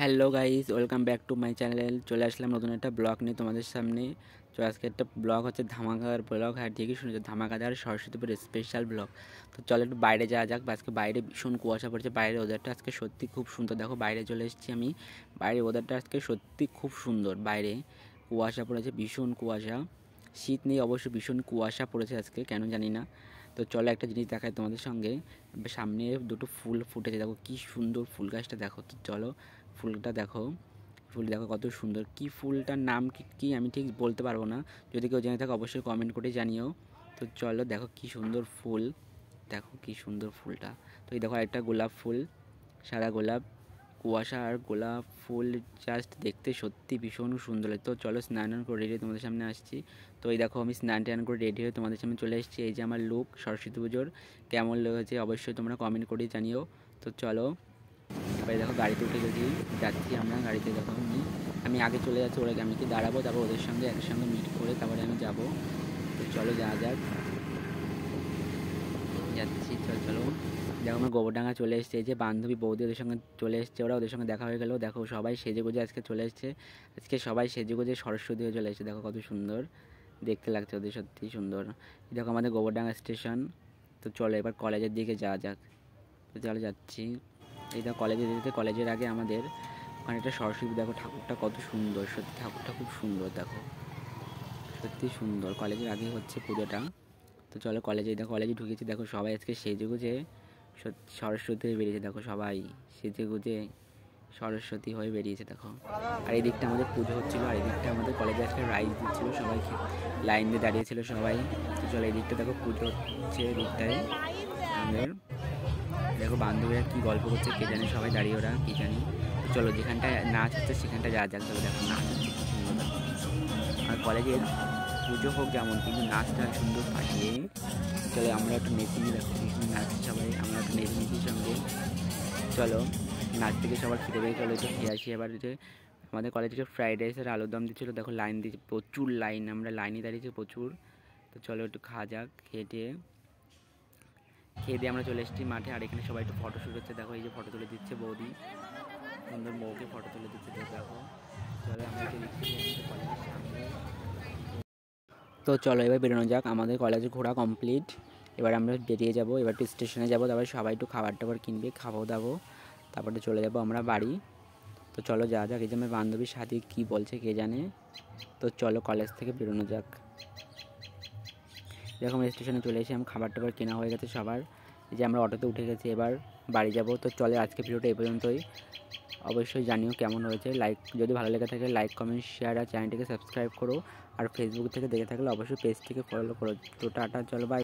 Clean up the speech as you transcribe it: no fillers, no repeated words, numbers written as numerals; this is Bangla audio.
Hello guys, welcome back to my channel. চলে আসলাম নতুন একটা ব্লগ নিয়ে তোমাদের সামনে। তো আজকে একটা ব্লগ হচ্ছে ধামাকার ব্লগ। আর ঠিকই শুনেছো, ধামাকাদার সরস্বতীপুর স্পেশাল ব্লগ। তো চলো একটু বাইরে যাওয়া যাক। আজকে বাইরে ভীষণ কুয়াশা পড়েছে। বাইরে ওয়েদারটা আজকে সত্যি খুব সুন্দর। দেখো বাইরে চলে এসেছি আমি। বাইরে ওয়েদারটা আজকে সত্যি খুব সুন্দর। বাইরে কুয়াশা পড়েছে, ভীষণ কুয়াশা। শীত নেই অবশ্য, ভীষণ কুয়াশা পড়েছে আজকে, কেন জানি না। তো চলো একটা জিনিস দেখাই তোমাদের সঙ্গে। সামনে দুটো ফুল ফুটেছে, দেখো কি সুন্দর ফুল গাছটা দেখো। তো চলো ফুলটা দেখো, ফুল দেখো কত সুন্দর। কি ফুলটার নাম কি আমি ঠিক বলতে পারবো না। যদি কেউ জেনে থাকে অবশ্যই কমেন্ট করে জানিও। তো চলো দেখো কি সুন্দর ফুল, দেখো কি সুন্দর ফুলটা। তো এই দেখো একটা গোলাপ ফুল, সাদা গোলাপ, কুয়াশা আর গোলাপ ফুল জাস্ট দেখতে সত্যি ভীষণ সুন্দর লাগে। তো চলো স্নান করে রেডি তোমাদের সামনে আসছি। তো এই দেখো আমি স্নান টান করে রেডি হয়ে তোমাদের সামনে চলে এসেছি। এই যে আমার লুক সরস্বতী পুজোর, কেমন লেগেছে অবশ্যই তোমরা কমেন্ট করে জানিও। তো চলো এবারে দেখো গাড়িতে উঠে যাচ্ছি আমরা গাড়িতে। দেখো আমি আগে চলে যাচ্ছি, ওরা আমি কি দাঁড়াবো, তারপর ওদের সঙ্গে একসঙ্গে মিট করে তারপরে আমি যাব। তো চলো যাওয়া যাক, যাচ্ছি। চলো দেখো আমরা গোবরডাঙ্গা চলে এসেছে। এই যে বান্ধবী বৌদি ওদের সঙ্গে চলে এসছে, ওরা ওদের সঙ্গে দেখা হয়ে গেলো। দেখো সবাই সেজে গুজে আজকে চলে এসছে। আজকে সবাই সেজে গুজে সরস্বতী হয়ে চলে এসেছে। দেখো কত সুন্দর দেখতে লাগছে ওদের, সত্যি সুন্দর। দেখো আমাদের গোবরডাঙ্গা স্টেশন। তো চলো এবার কলেজের দিকে যাওয়া যাক। তো চলো যাচ্ছি। এই দেখো কলেজে যেতে, কলেজের আগে আমাদের ওখানে একটা সরস্বতী, দেখো ঠাকুরটা কত সুন্দর, সত্যি ঠাকুরটা খুব সুন্দর, দেখো সত্যি সুন্দর। কলেজের আগে হচ্ছে পুজোটা। তো চলো কলেজে, দেখো কলেজে ঢুকেছি। দেখো সবাই আজকে সেজে গুজে সরস্বতী হয়ে বেরিয়েছে। দেখো সবাই সেজে গুজে সরস্বতী হয়ে বেরিয়েছে দেখো। আর এই দিকটা আমাদের পুজো হচ্ছিলো, আর এই দিকটা আমাদের কলেজে আজকে রাইজ দিচ্ছিলো, সবাইকে লাইন দিয়ে দাঁড়িয়েছিল সবাই। তো চলো এই দিকটা দেখো পুজো হচ্ছে, এই দিকটায় আমাদের। দেখো বান্ধবীরা কী গল্প করছে কে জানে, সবাই দাঁড়িয়ে ওরা কী জানি। চলো যেখানটায় নাচ হচ্ছে সেখানটা যাওয়া যাক। তবে দেখো নাচ হচ্ছে কি সুন্দর। আর কলেজের পুজো হোক যেমন, কিন্তু নাচটা সুন্দর ফাটিয়ে। চলো আমরা একটু নেচে নিই, দেখো কি সুন্দর নাচছে সবাই, আমরা একটু নেচে নিচ্ছি সঙ্গে। চলো নাচ থেকে সবার খিদে পেয়ে চলো একটু খেয়ে আসি। এবার যে আমাদের কলেজে ফ্রাইড রাইস আর আলুর দম দিচ্ছিলো, দেখো লাইন দিচ্ছে, প্রচুর লাইন, আমরা লাইনে দাঁড়িয়েছি প্রচুর। তো চলো একটু খাওয়া যাক। খেয়ে দিয়ে আমরা চলে এসেছি মাঠে। আর এখানে সবাই একটু ফটো শ্যুট হচ্ছে, দেখো এই যে ফটো তুলে দিচ্ছে বৌদি, সুন্দর বউকে ফটো তুলে দিচ্ছে। দেখো চলো আমরা দিচ্ছি কলেজের সামনে। তো চলো এবার বেরোনো যাক, আমাদের কলেজে ঘোরা কমপ্লিট। এবার আমরা বেরিয়ে যাব, এবার একটু স্টেশনে যাব, তারপরে সবাই একটু খাবার টাবার কিনবে, খাবো দাবো, তারপরে চলে যাব আমরা বাড়ি। তো চলো যাওয়া যাক। এই যে আমার বান্ধবীর সাথে কী বলছে কে জানে। তো চলো কলেজ থেকে বেরোনো যাক। যখন আমরা স্টেশনে চলে এসে খাবার টাবার কেনা হয়ে গেছে সবার। এই যে আমরা অটোতে উঠে গেছি, এবার বাড়ি যাব। তো চলে আজকে ভিডিওটা এই পর্যন্তই। অবশ্যই জানিও কেমন হয়েছে। লাইক, যদি ভালো লেগে থাকে লাইক কমেন্ট শেয়ার, আর চ্যানেলটিকে সাবস্ক্রাইব করো। আর ফেসবুক থেকে দেখে থাকলে অবশ্যই পেজটিকে ফলো করো। তো টাটা, চলো বাই।